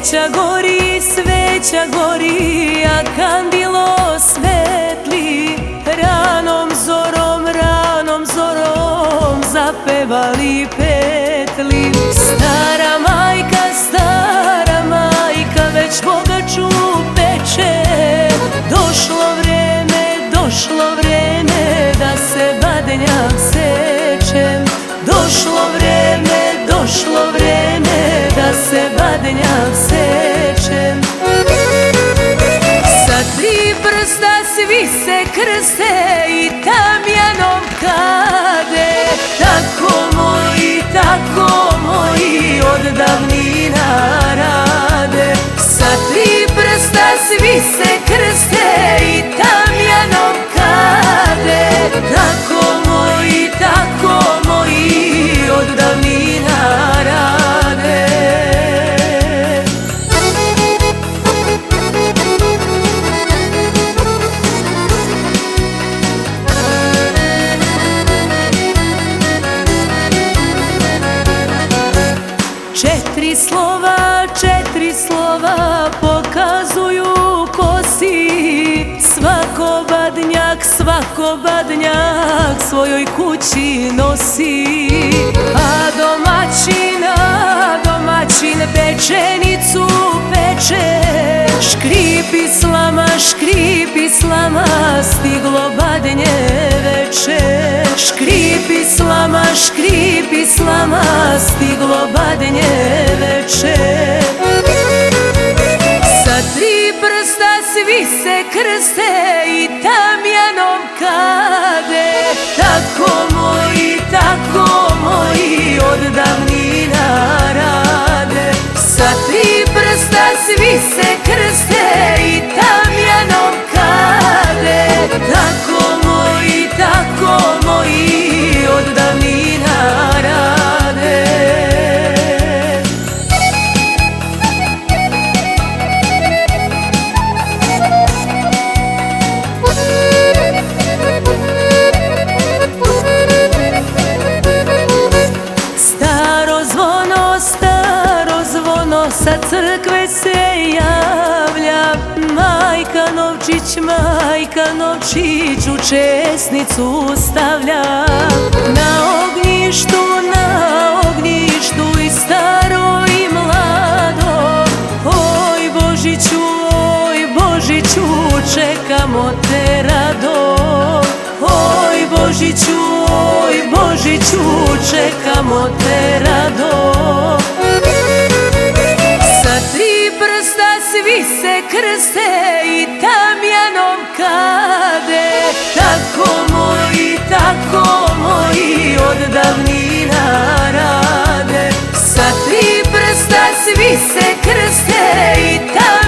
sveća gori, a kandilo svetli. Ranom zorom zapevali petli. Stara majka već pogaču peče. Došlo vreme da se badnjak seče. Došlo vreme da se badnjak seče. Sa 3 prsta svi se krste i tamjanom kade. Tako moji od davnina rade. Sa 3 prsta svi se krste i tamjanom kade. Tako moji od davnina rade. Četiri slova pokazuju ko si. Svako badnjak svojoj kući nosi. A domaćin pečenicu peče. Škripi slama, stiglo badnje veče. Škripi slama, stiglo badnje veče. Sa 3 prsta svi se krste i tamjanom kade. Tako moji od davnina rade. Sa 3 prsta svi se krste i tamjanom kade. Tako moji od davnina rade. Sa crkve se javlja Majka Novčiću česnicu stavlja. Na ognjištu i staro i mlado. Oj Božiću, čekamo te rado. Oj Božiću, čekamo te rado. Sa 3 prsta svi se krste i tamjanom kade. Tako moji od davnina rade. Sa 3 prsta svi se krste i tamjanom